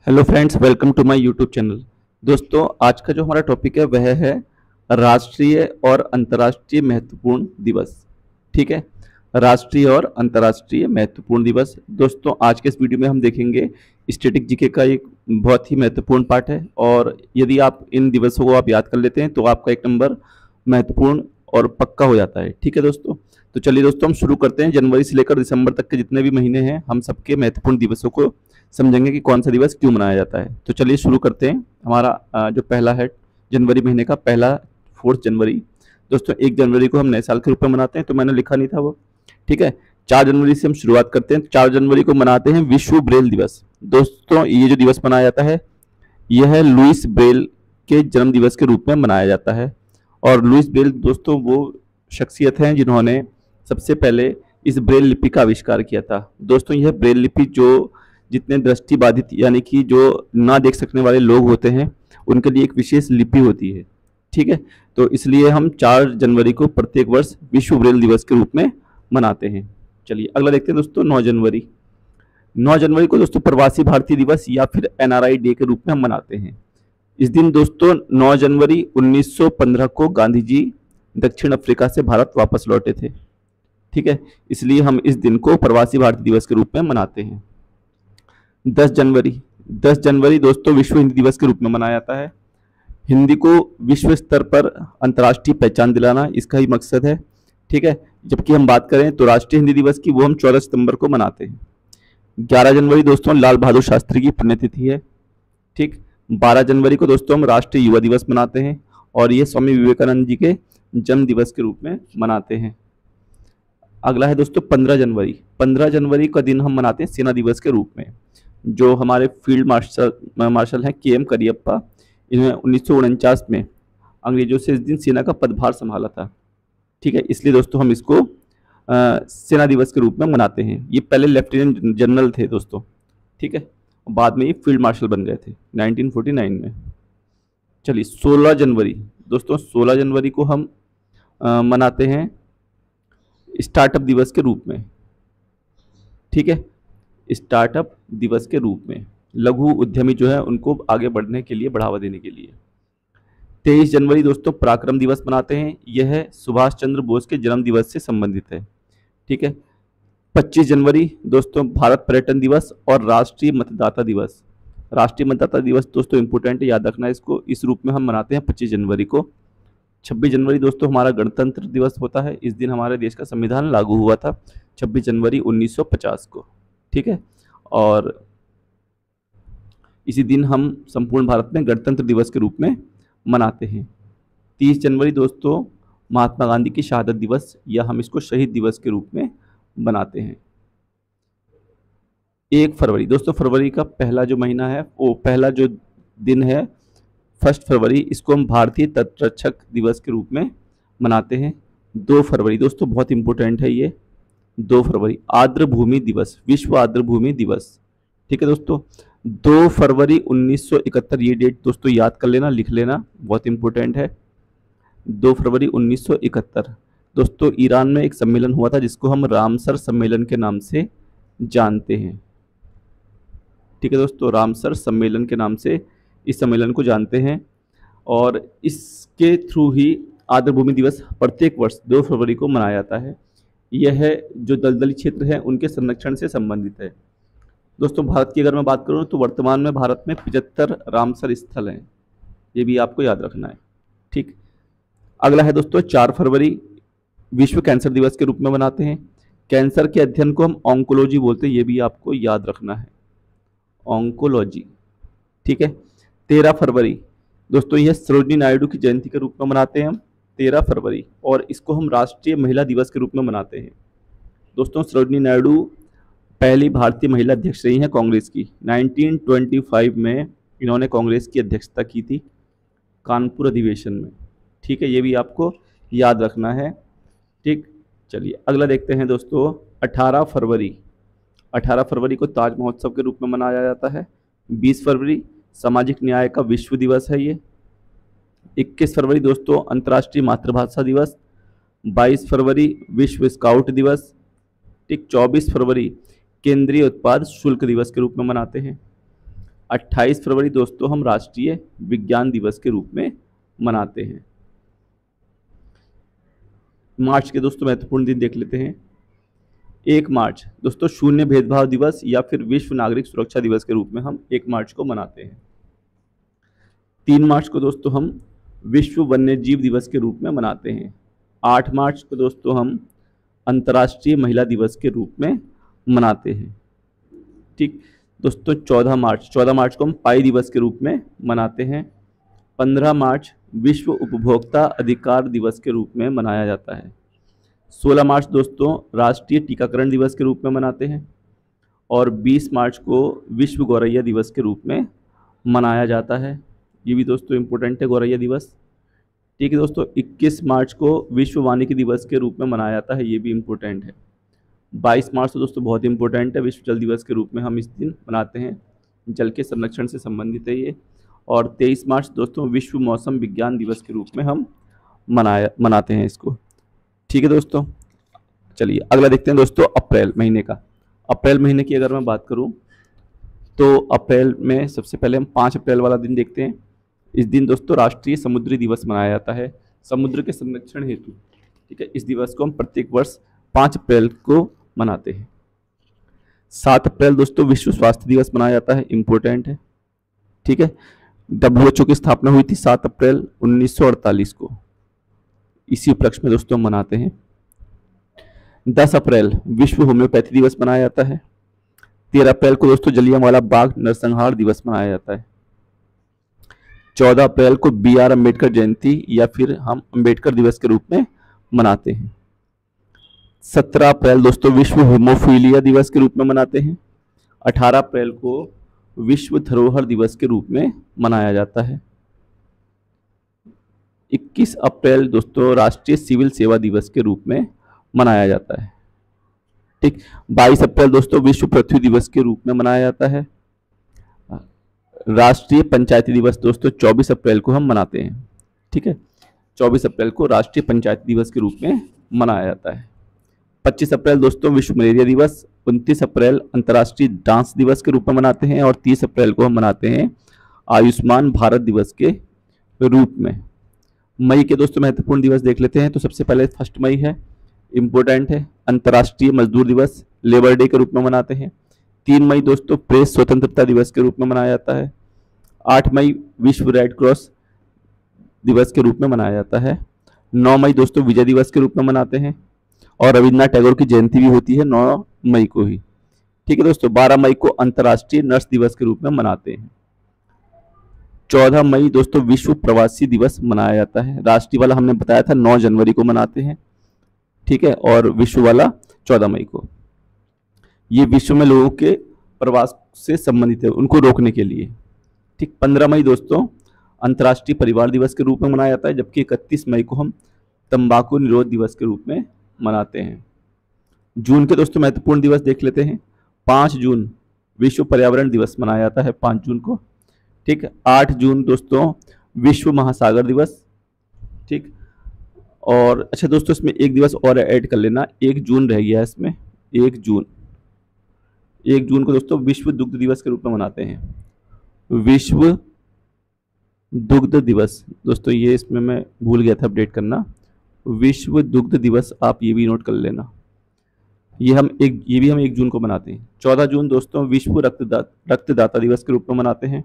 Hello friends, welcome to my YouTube channel. दोस्तों, आज का जो हमारा टॉपिक है वह है राष्ट्रीय और अंतर्राष्ट्रीय महत्वपूर्ण दिवस। ठीक है, राष्ट्रीय और अंतर्राष्ट्रीय महत्वपूर्ण दिवस। दोस्तों, आज के इस वीडियो में हम देखेंगे स्टैटिक जीके का एक बहुत ही महत्वपूर्ण पार्ट है, और यदि आप इन दिवसों को आप याद कर लेते हैं तो आपका एक नंबर महत्वपूर्ण और पक्का हो जाता है। ठीक है दोस्तों, तो चलिए दोस्तों हम शुरू करते हैं। जनवरी से लेकर दिसंबर तक के जितने भी महीने हैं, हम सबके महत्वपूर्ण दिवसों को समझेंगे कि कौन सा दिवस क्यों मनाया जाता है। तो चलिए शुरू करते हैं। हमारा जो पहला है जनवरी महीने का पहला 4 जनवरी। दोस्तों, 1 जनवरी को हम नए साल के रूप में मनाते हैं, तो मैंने लिखा नहीं था वो। ठीक है, 4 जनवरी से हम शुरुआत करते हैं। 4 जनवरी को मनाते हैं विश्व ब्रेल दिवस। दोस्तों, ये जो दिवस मनाया जाता है यह है लुईस ब्रेल के जन्म दिवस के रूप में मनाया जाता है। और लुईस ब्रेल दोस्तों वो शख्सियत हैं जिन्होंने सबसे पहले इस ब्रेल लिपि का आविष्कार किया था। दोस्तों, यह ब्रेल लिपि जो जितने दृष्टि बाधित यानी कि जो ना देख सकने वाले लोग होते हैं उनके लिए एक विशेष लिपि होती है। ठीक है, तो इसलिए हम 4 जनवरी को प्रत्येक वर्ष विश्व ब्रेल दिवस के रूप में मनाते हैं। चलिए अगला देखते हैं दोस्तों, 9 जनवरी। 9 जनवरी को दोस्तों प्रवासी भारतीय दिवस या फिर एनआरआई डे के रूप में हम मनाते हैं। इस दिन दोस्तों 9 जनवरी 1915 को गांधी जी दक्षिण अफ्रीका से भारत वापस लौटे थे। ठीक है, इसलिए हम इस दिन को प्रवासी भारतीय दिवस के रूप में मनाते हैं। 10 जनवरी। 10 जनवरी दोस्तों विश्व हिंदी दिवस के रूप में मनाया जाता है। हिंदी को विश्व स्तर पर अंतर्राष्ट्रीय पहचान दिलाना इसका ही मकसद है। ठीक है, जबकि हम बात करें तो राष्ट्रीय हिंदी दिवस की, वो हम 14 सितंबर को मनाते हैं। 11 जनवरी दोस्तों लाल बहादुर शास्त्री की पुण्यतिथि है। ठीक, 12 जनवरी को दोस्तों हम राष्ट्रीय युवा दिवस मनाते हैं, और ये स्वामी विवेकानंद जी के जन्म दिवस के रूप में मनाते हैं। अगला है दोस्तों 15 जनवरी। 15 जनवरी का दिन हम मनाते हैं सेना दिवस के रूप में। जो हमारे फील्ड मार्शल हैं के एम करियप्पा, इन्होंने 1949 में अंग्रेजों से इस दिन सेना का पदभार संभाला था। ठीक है, इसलिए दोस्तों हम इसको सेना दिवस के रूप में मनाते हैं। ये पहले लेफ्टिनेंट जनरल थे दोस्तों। ठीक है, बाद में ये फील्ड मार्शल बन गए थे 1949 में। चलिए 16 जनवरी। दोस्तों 16 जनवरी को हम मनाते हैं स्टार्टअप दिवस के रूप में। ठीक है, स्टार्टअप दिवस के रूप में लघु उद्यमी जो है उनको आगे बढ़ने के लिए, बढ़ावा देने के लिए। 23 जनवरी दोस्तों पराक्रम दिवस मनाते हैं। यह सुभाष चंद्र बोस के जन्म दिवस से संबंधित है। ठीक है, 25 जनवरी दोस्तों भारत पर्यटन दिवस और राष्ट्रीय मतदाता दिवस। राष्ट्रीय मतदाता दिवस दोस्तों इंपोर्टेंट है, याद रखना इसको। इस रूप में हम मनाते हैं 25 जनवरी को। 26 जनवरी दोस्तों हमारा गणतंत्र दिवस होता है। इस दिन हमारे देश का संविधान लागू हुआ था 26 जनवरी 1950 को। ठीक है, और इसी दिन हम संपूर्ण भारत में गणतंत्र दिवस के रूप में मनाते हैं। 30 जनवरी दोस्तों महात्मा गांधी की शहादत दिवस, या हम इसको शहीद दिवस के रूप में मनाते हैं। 1 फरवरी दोस्तों, फरवरी का पहला जो महीना है, वो पहला जो दिन है 1 फरवरी, इसको हम भारतीय तटरक्षक दिवस के रूप में मनाते हैं। 2 फरवरी दोस्तों बहुत इंपॉर्टेंट है ये। 2 फरवरी आर्द्र भूमि दिवस, विश्व आर्द्र भूमि दिवस। ठीक है दोस्तों, 2 फरवरी 1971, ये डेट दोस्तों याद कर लेना, लिख लेना, बहुत इंपॉर्टेंट है। 2 फरवरी 1971 दोस्तों ईरान में एक सम्मेलन हुआ था जिसको हम रामसर सम्मेलन के नाम से जानते हैं। ठीक है दोस्तों, रामसर सम्मेलन के नाम से इस सम्मेलन को जानते हैं, और इसके थ्रू ही आर्द्र भूमि दिवस प्रत्येक वर्ष 2 फरवरी को मनाया जाता है। यह जो दलदली क्षेत्र है उनके संरक्षण से संबंधित है। दोस्तों भारत की अगर मैं बात करूं तो वर्तमान में भारत में 75 रामसर स्थल हैं, ये भी आपको याद रखना है। ठीक, अगला है दोस्तों 4 फरवरी, विश्व कैंसर दिवस के रूप में मनाते हैं। कैंसर के अध्ययन को हम ऑन्कोलॉजी बोलते हैं, ये भी आपको याद रखना है, ऑन्कोलॉजी। ठीक है, 13 फरवरी दोस्तों यह सरोजिनी नायडू की जयंती के रूप में मनाते हैं हम 13 फरवरी, और इसको हम राष्ट्रीय महिला दिवस के रूप में मनाते हैं। दोस्तों सरोजिनी नायडू पहली भारतीय महिला अध्यक्ष रही हैं कांग्रेस की। 1925 में इन्होंने कांग्रेस की अध्यक्षता की थी कानपुर अधिवेशन में। ठीक है, ये भी आपको याद रखना है। ठीक, चलिए अगला देखते हैं दोस्तों 18 फरवरी। 18 फरवरी को ताज महोत्सव के रूप में मनाया जाता है। 20 फरवरी सामाजिक न्याय का विश्व दिवस है ये। 21 फरवरी दोस्तों अंतर्राष्ट्रीय मातृभाषा दिवस। 22 फरवरी विश्व स्काउट दिवस। ठीक, 24 फरवरी केंद्रीय उत्पाद शुल्क दिवस के रूप में मनाते हैं। 28 फरवरी दोस्तों हम राष्ट्रीय विज्ञान दिवस के रूप में मनाते हैं। मार्च के दोस्तों महत्वपूर्ण दिन देख लेते हैं। 1 मार्च दोस्तों शून्य भेदभाव दिवस या फिर विश्व नागरिक सुरक्षा दिवस के रूप में हम 1 मार्च को मनाते हैं। 3 मार्च को दोस्तों हम विश्व वन्य जीव दिवस के रूप में मनाते हैं। 8 मार्च को दोस्तों हम अंतर्राष्ट्रीय महिला दिवस के रूप में मनाते हैं। ठीक दोस्तों 14 मार्च को हम पाई दिवस के रूप में मनाते हैं। 15 मार्च विश्व उपभोक्ता अधिकार दिवस के रूप में मनाया जाता है। 16 मार्च दोस्तों राष्ट्रीय टीकाकरण दिवस के रूप में मनाते हैं और 20 मार्च को विश्व गौरैया दिवस के रूप में मनाया जाता है। ये भी दोस्तों इम्पोर्टेंट है गौरैया दिवस। ठीक है दोस्तों 21 मार्च को विश्व वानिकी दिवस के रूप में मनाया जाता है, ये भी इम्पोर्टेंट है। 22 मार्च तो दोस्तों बहुत इंपॉर्टेंट है, विश्व जल दिवस के रूप में हम इस दिन मनाते हैं, जल के संरक्षण से संबंधित है ये। और 23 मार्च दोस्तों विश्व मौसम विज्ञान दिवस के रूप में हम मनाते हैं इसको। ठीक है दोस्तों, चलिए अगला देखते हैं दोस्तों अप्रैल महीने का। अप्रैल महीने की अगर मैं बात करूं तो अप्रैल में सबसे पहले हम 5 अप्रैल वाला दिन देखते हैं। इस दिन दोस्तों राष्ट्रीय समुद्री दिवस मनाया जाता है समुद्र के संरक्षण हेतु। ठीक है, इस दिवस को हम प्रत्येक वर्ष 5 अप्रैल को मनाते हैं। 7 अप्रैल दोस्तों विश्व स्वास्थ्य दिवस मनाया जाता है, इंपॉर्टेंट है। ठीक है, WHO की स्थापना हुई थी 7 अप्रैल 1948 को, इसी उपलक्ष्य में दोस्तों मनाते हैं। 10 अप्रैल विश्व होम्योपैथी दिवस मनाया जाता है। 13 अप्रैल को दोस्तों जलियांवाला बाग नरसंहार दिवस मनाया जाता है। 14 अप्रैल को BR अम्बेडकर जयंती या फिर हम अम्बेडकर दिवस के रूप में मनाते हैं। 17 अप्रैल दोस्तों विश्व हेमोफीलिया दिवस के रूप में मनाते हैं। 18 अप्रैल को विश्व धरोहर दिवस के रूप में मनाया जाता है। 21 अप्रैल दोस्तों राष्ट्रीय सिविल सेवा दिवस के रूप में मनाया जाता है। ठीक, 22 अप्रैल दोस्तों विश्व पृथ्वी दिवस के रूप में मनाया जाता है। राष्ट्रीय पंचायती दिवस दोस्तों 24 अप्रैल को हम मनाते हैं। ठीक है, 24 अप्रैल को राष्ट्रीय पंचायती दिवस के रूप में मनाया जाता है। 25 अप्रैल दोस्तों विश्व मलेरिया दिवस। 29 अप्रैल अंतर्राष्ट्रीय डांस दिवस के रूप में मनाते हैं और 30 अप्रैल को हम मनाते हैं आयुष्मान भारत दिवस के रूप में। मई के दोस्तों महत्वपूर्ण दिवस देख लेते हैं। तो सबसे पहले 1 मई है, इंपॉर्टेंट है, अंतर्राष्ट्रीय मजदूर दिवस लेबर डे के रूप में मनाते हैं। 3 मई दोस्तों प्रेस स्वतंत्रता दिवस के रूप में मनाया जाता है। 8 मई विश्व रेड क्रॉस दिवस के रूप में मनाया जाता है। 9 मई दोस्तों विजय दिवस के रूप में मनाते हैं और रविन्द्रनाथ टैगोर की जयंती भी होती है 9 मई को ही। ठीक है दोस्तों, 12 मई को अंतर्राष्ट्रीय नर्स दिवस के रूप में मनाते हैं। 14 मई दोस्तों विश्व प्रवासी दिवस मनाया जाता है। राष्ट्रीय वाला हमने बताया था 9 जनवरी को मनाते हैं। ठीक है, और विश्व वाला 14 मई को। ये विश्व में लोगों के प्रवास से संबंधित है, उनको रोकने के लिए। ठीक, 15 मई दोस्तों अंतर्राष्ट्रीय परिवार दिवस के रूप में मनाया जाता है, जबकि 31 मई को हम तंबाकू निरोध दिवस के रूप में मनाते हैं। जून के दोस्तों महत्वपूर्ण दिवस देख लेते हैं। 5 जून विश्व पर्यावरण दिवस मनाया जाता है 5 जून को। ठीक, 8 जून दोस्तों विश्व महासागर दिवस। ठीक, और अच्छा दोस्तों इसमें एक दिवस और ऐड कर लेना, 1 जून रह गया है इसमें। 1 जून को दोस्तों विश्व दुग्ध दिवस के रूप में मनाते हैं। विश्व दुग्ध दिवस दोस्तों, ये इसमें मैं भूल गया था अपडेट करना। विश्व दुग्ध दिवस आप ये भी नोट कर लेना। ये भी हम 1 जून को मनाते हैं। 14 जून दोस्तों विश्व रक्तदाता दिवस के रूप में मनाते हैं।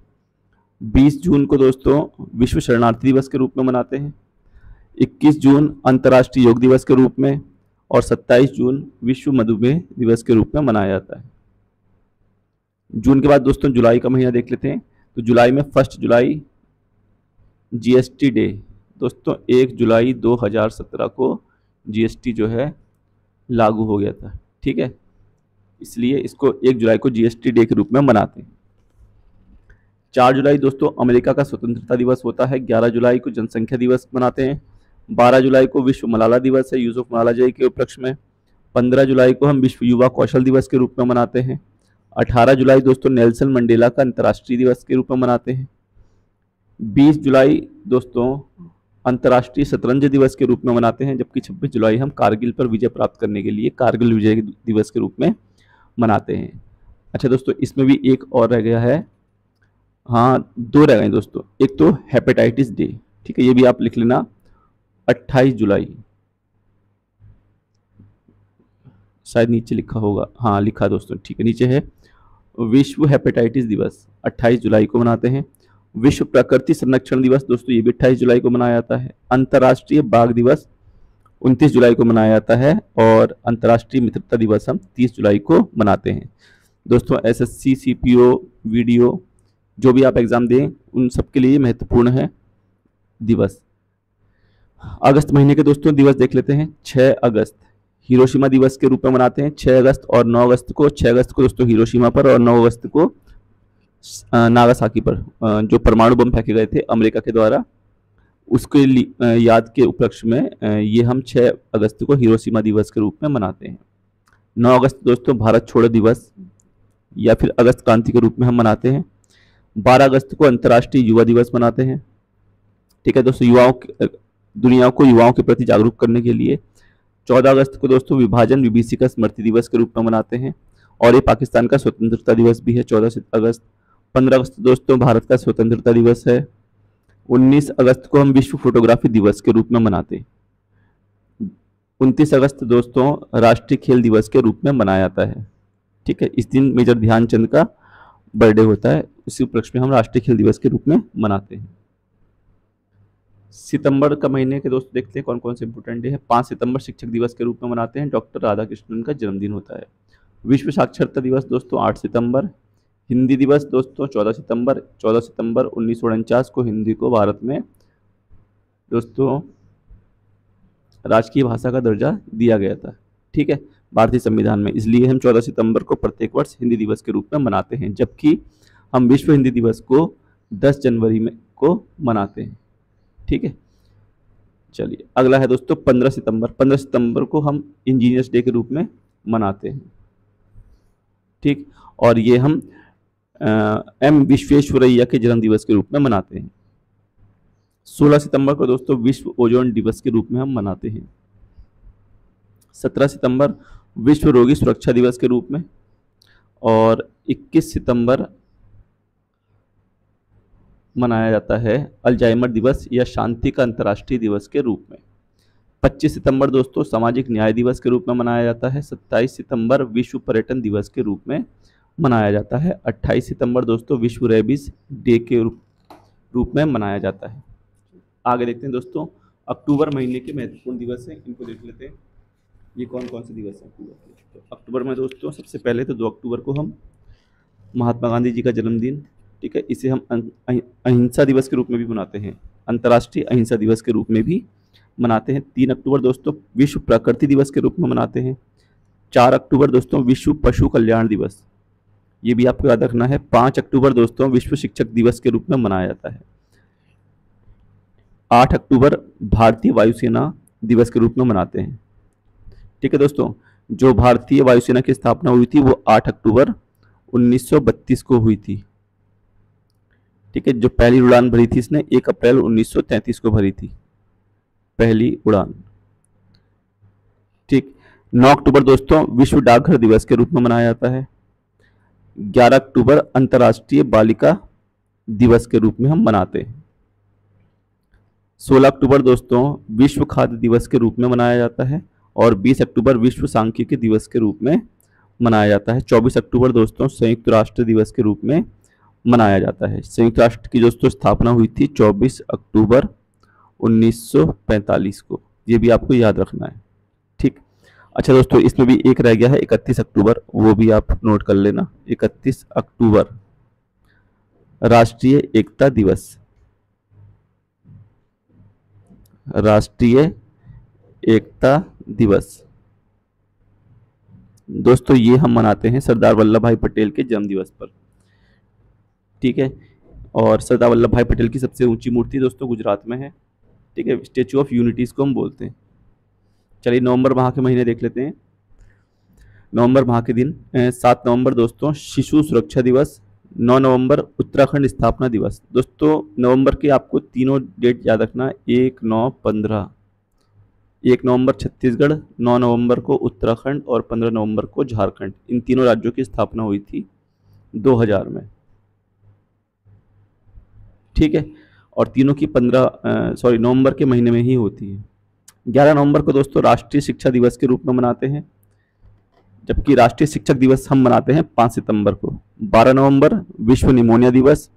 20 जून को दोस्तों विश्व शरणार्थी दिवस के रूप में मनाते हैं। 21 जून अंतर्राष्ट्रीय योग दिवस के रूप में और 27 जून विश्व मधुमेह दिवस के रूप में मनाया जाता है। जून के बाद दोस्तों जुलाई का महीना देख लेते हैं। तो जुलाई में 1 जुलाई GST डे दोस्तों, 1 जुलाई 2017 को GST जो है लागू हो गया था। ठीक है, इसलिए इसको 1 जुलाई को GST डे के रूप में मनाते हैं। 4 जुलाई दोस्तों अमेरिका का स्वतंत्रता दिवस होता है। 11 जुलाई को जनसंख्या दिवस मनाते हैं। 12 जुलाई को विश्व मलाला दिवस है, यूसुफ मलाला जय के उपलक्ष्य में। 15 जुलाई को हम विश्व युवा कौशल दिवस के रूप में मनाते हैं। 18 जुलाई दोस्तों नेल्सन मंडेला का अंतर्राष्ट्रीय दिवस के रूप में मनाते हैं। 20 जुलाई दोस्तों अंतर्राष्ट्रीय शतरंज दिवस के रूप में मनाते हैं, जबकि 26 जुलाई हम कारगिल पर विजय प्राप्त करने के लिए कारगिल विजय दिवस के रूप में मनाते हैं। अच्छा दोस्तों इसमें भी एक और रह गया है, हाँ, दो रह गए दोस्तों। एक तो हेपेटाइटिस डे, ठीक है, ये भी आप लिख लेना 28 जुलाई, शायद नीचे लिखा होगा, हाँ लिखा दोस्तों, ठीक है, नीचे है। विश्व हेपेटाइटिस दिवस 28 जुलाई को मनाते हैं। विश्व प्रकृति संरक्षण दिवस दोस्तों, ये भी 28 जुलाई को मनाया जाता है। अंतर्राष्ट्रीय बाघ दिवस 29 जुलाई को मनाया जाता है। और अंतर्राष्ट्रीय मित्रता दिवस हम 30 जुलाई को मनाते हैं। दोस्तों एसएससी, सीपीओ, वीडियो, जो भी आप एग्जाम दें उन सब के लिए महत्वपूर्ण है दिवस। अगस्त महीने के दोस्तों दिवस देख लेते हैं। 6 अगस्त हिरोशिमा दिवस के रूप में मनाते हैं, 6 अगस्त और 9 अगस्त को। 6 अगस्त को दोस्तों हिरोशिमा पर और 9 अगस्त को नागासाकी पर, जो परमाणु बम फेंके गए थे अमेरिका के द्वारा, उसके याद के उपलक्ष्य में ये हम 6 अगस्त को हिरोशिमा दिवस के रूप में मनाते हैं। 9 अगस्त दोस्तों भारत छोड़ो दिवस या फिर अगस्त क्रांति के रूप में हम मनाते हैं। 12 अगस्त को अंतर्राष्ट्रीय युवा दिवस मनाते हैं। ठीक है दोस्तों, दुनिया को युवाओं के प्रति जागरूक करने के लिए। 14 अगस्त को दोस्तों विभाजन विभीषिका स्मृति दिवस के रूप में मनाते हैं और ये पाकिस्तान का स्वतंत्रता दिवस भी है 14 अगस्त। 15 अगस्त दोस्तों भारत का स्वतंत्रता दिवस है। 19 अगस्त को हम विश्व फोटोग्राफी दिवस के रूप में मनाते हैं। 29 अगस्त दोस्तों राष्ट्रीय खेल दिवस के रूप में मनाया जाता है। ठीक है, इस दिन मेजर ध्यानचंद का बर्थडे होता है, इसी उपलक्ष्य में हम राष्ट्रीय खेल दिवस के रूप में मनाते हैं। सितंबर का महीने के दोस्त देखते हैं कौन कौन से इंपोर्टेंट डे है। 5 सितंबर शिक्षक दिवस के रूप में मनाते हैं, डॉक्टर राधाकृष्णन का जन्मदिन होता है। विश्व साक्षरता दिवस दोस्तों 8 सितंबर। हिंदी दिवस दोस्तों 14 सितंबर। 14 सितंबर 1949 को हिंदी को भारत में दोस्तों राजकीय भाषा का दर्जा दिया गया था। ठीक है, भारतीय संविधान में, इसलिए हम 14 सितंबर को प्रत्येक वर्ष हिंदी दिवस के रूप में मनाते हैं, जबकि हम विश्व हिंदी दिवस को 10 जनवरी में को मनाते हैं। ठीक है, चलिए अगला है दोस्तों 15 सितंबर। 15 सितंबर को हम इंजीनियर्स डे के रूप में मनाते हैं। ठीक, और ये हम एम विश्वेश्वरैया के जन्म दिवस के रूप में मनाते हैं। 16 सितंबर को दोस्तों विश्व ओजोन दिवस के रूप में हम मनाते हैं। 17 सितंबर विश्व रोगी सुरक्षा दिवस के रूप में और 21 सितंबर मनाया जाता है अल्जाइमर दिवस या शांति का अंतर्राष्ट्रीय दिवस के रूप में। 25 सितंबर दोस्तों सामाजिक न्याय दिवस के रूप में मनाया जाता है। 27 सितंबर विश्व पर्यटन दिवस के रूप में मनाया जाता है। 28 सितंबर दोस्तों विश्व रेबीज डे के रूप में मनाया जाता है। आगे देखते हैं दोस्तों, अक्टूबर महीने के महत्वपूर्ण दिवस हैं, इनको देख लेते हैं। ये कौन कौन से दिवस हैं अक्टूबर के? तो अक्टूबर में दोस्तों सबसे पहले तो 2 अक्टूबर को हम महात्मा गांधी जी का जन्मदिन, ठीक है, इसे हम अहिंसा दिवस के रूप में भी मनाते हैं, अंतर्राष्ट्रीय अहिंसा दिवस के रूप में भी मनाते हैं। 3 अक्टूबर दोस्तों विश्व प्रकृति दिवस के रूप में मनाते हैं। 4 अक्टूबर दोस्तों विश्व पशु कल्याण दिवस, ये भी आपको याद रखना है। 5 अक्टूबर दोस्तों विश्व शिक्षक दिवस के रूप में मनाया जाता है। 8 अक्टूबर भारतीय वायुसेना दिवस के रूप में मनाते हैं। ठीक है दोस्तों, जो भारतीय वायुसेना की स्थापना हुई थी वो 8 अक्टूबर 1932 को हुई थी। ठीक है, जो पहली उड़ान भरी थी इसने 1 अप्रैल 1933 को भरी थी पहली उड़ान। ठीक, 9 अक्टूबर दोस्तों विश्व डाकघर दिवस के रूप में मनाया जाता है। 11 अक्टूबर अंतर्राष्ट्रीय बालिका दिवस के रूप में हम मनाते हैं। 16 अक्टूबर दोस्तों विश्व खाद्य दिवस के रूप में मनाया जाता है और 20 अक्टूबर विश्व सांख्यिकी दिवस के रूप में मनाया जाता है। 24 अक्टूबर दोस्तों संयुक्त राष्ट्र दिवस के रूप में मनाया जाता है। संयुक्त राष्ट्र की दोस्तों स्थापना हुई थी 24 अक्टूबर 1945 को, ये भी आपको याद रखना है। ठीक, अच्छा दोस्तों इसमें भी एक रह गया है 31 अक्टूबर, वो भी आप नोट कर लेना। 31 अक्टूबर राष्ट्रीय एकता दिवस, राष्ट्रीय एकता दिवस दोस्तों ये हम मनाते हैं सरदार वल्लभ भाई पटेल के जन्म दिवस पर। ठीक है, और सरदार वल्लभ भाई पटेल की सबसे ऊंची मूर्ति दोस्तों गुजरात में है। ठीक है, स्टेचू ऑफ यूनिटी इसको हम बोलते हैं। चलिए नवंबर माह के महीने देख लेते हैं। नवंबर माह के दिन 7 नवंबर दोस्तों शिशु सुरक्षा दिवस। 9 नवंबर उत्तराखंड स्थापना दिवस। दोस्तों नवंबर के आपको तीनों डेट याद रखना, 1, 9, 15। 1 नवंबर छत्तीसगढ़, 9 नवंबर को उत्तराखंड और 15 नवंबर को झारखंड। इन तीनों राज्यों की स्थापना हुई थी 2000 में। ठीक है, और तीनों की नवंबर के महीने में ही होती है। 11 नवंबर को दोस्तों राष्ट्रीय शिक्षा दिवस के रूप में मनाते हैं, जबकि राष्ट्रीय शिक्षक दिवस हम मनाते हैं 5 सितंबर को। 12 नवंबर विश्व निमोनिया दिवस,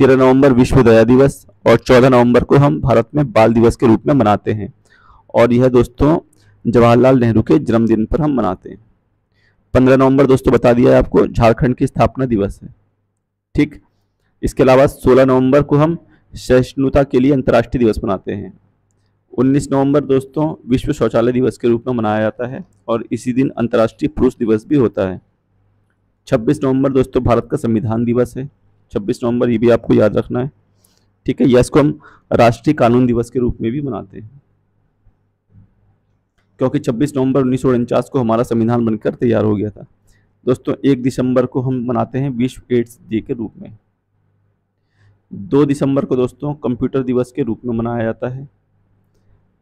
13 नवंबर विश्व दया दिवस और 14 नवंबर को हम भारत में बाल दिवस के रूप में मनाते हैं। और यह दोस्तों जवाहरलाल नेहरू के जन्मदिन पर हम मनाते हैं। 15 नवंबर दोस्तों बता दिया है आपको, झारखंड की स्थापना दिवस है। ठीक, इसके अलावा 16 नवंबर को हम सहिष्णुता के लिए अंतर्राष्ट्रीय दिवस मनाते हैं। 19 नवंबर दोस्तों विश्व शौचालय दिवस के रूप में मनाया जाता है और इसी दिन अंतर्राष्ट्रीय पुरुष दिवस भी होता है। 26 नवंबर दोस्तों भारत का संविधान दिवस है। 26 नवंबर ये भी आपको याद रखना है। ठीक है, इसको हम राष्ट्रीय कानून दिवस के रूप में भी मनाते हैं, क्योंकि 26 नवंबर 1949 को हमारा संविधान बनकर तैयार हो गया था। दोस्तों 1 दिसंबर को हम मनाते हैं विश्व एड्स डे के रूप में। 2 दिसंबर को दोस्तों कंप्यूटर दिवस के रूप में मनाया जाता है।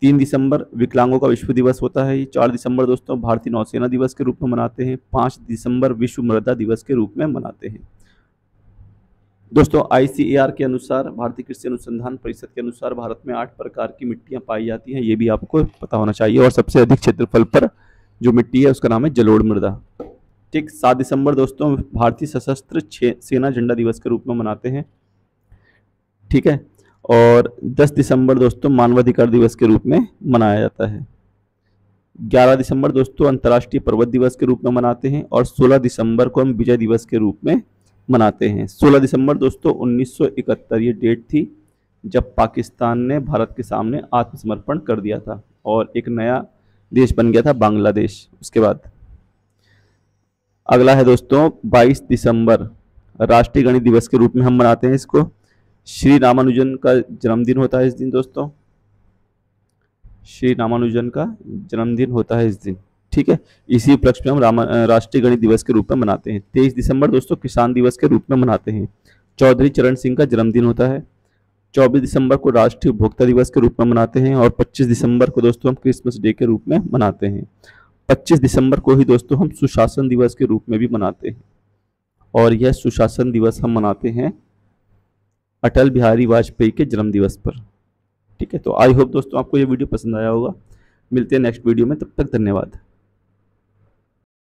3 दिसंबर विकलांगों का विश्व दिवस होता है। 4 दिसंबर दोस्तों भारतीय नौसेना दिवस के रूप में मनाते हैं। 5 दिसंबर विश्व मृदा दिवस के रूप में मनाते हैं। दोस्तों ICAR के अनुसार, भारतीय कृषि अनुसंधान परिषद के अनुसार, भारत में 8 प्रकार की मिट्टियां पाई जाती हैं, ये भी आपको पता होना चाहिए। और सबसे अधिक क्षेत्रफल पर जो मिट्टी है उसका नाम है जलोढ़ मृदा। ठीक, 7 दिसंबर दोस्तों भारतीय सशस्त्र सेना झंडा दिवस के रूप में मनाते हैं। ठीक है, और 10 दिसंबर दोस्तों मानवाधिकार दिवस के रूप में मनाया जाता है। 11 दिसंबर दोस्तों अंतर्राष्ट्रीय पर्वत दिवस के रूप में मनाते हैं और 16 दिसंबर को हम विजय दिवस के रूप में मनाते हैं। 16 दिसंबर दोस्तों 1971 ये डेट थी जब पाकिस्तान ने भारत के सामने आत्मसमर्पण कर दिया था और एक नया देश बन गया था बांग्लादेश। उसके बाद अगला है दोस्तों 22 दिसंबर राष्ट्रीय गणित दिवस के रूप में हम मनाते हैं इसको। श्री रामानुजन का जन्मदिन होता है इस दिन दोस्तों, श्री रामानुजन का जन्मदिन होता है इस दिन। ठीक है, इसी उपलक्ष्य में हम राष्ट्रीय गणित दिवस के रूप में मनाते हैं। 23 दिसंबर दोस्तों किसान दिवस के रूप में मनाते हैं। चौधरी चरण सिंह का जन्मदिन होता है। 24 दिसंबर को राष्ट्रीय उपभोक्ता दिवस के रूप में मनाते हैं और 25 दिसंबर को दोस्तों हम क्रिसमस डे के रूप में मनाते हैं। 25 दिसंबर को ही दोस्तों हम सुशासन दिवस के रूप में भी मनाते हैं और यह सुशासन दिवस हम मनाते हैं अटल बिहारी वाजपेयी के जन्म दिवस पर। ठीक है, तो आई होप दोस्तों आपको ये वीडियो पसंद आया होगा। मिलते हैं नेक्स्ट वीडियो में, तब तक धन्यवाद।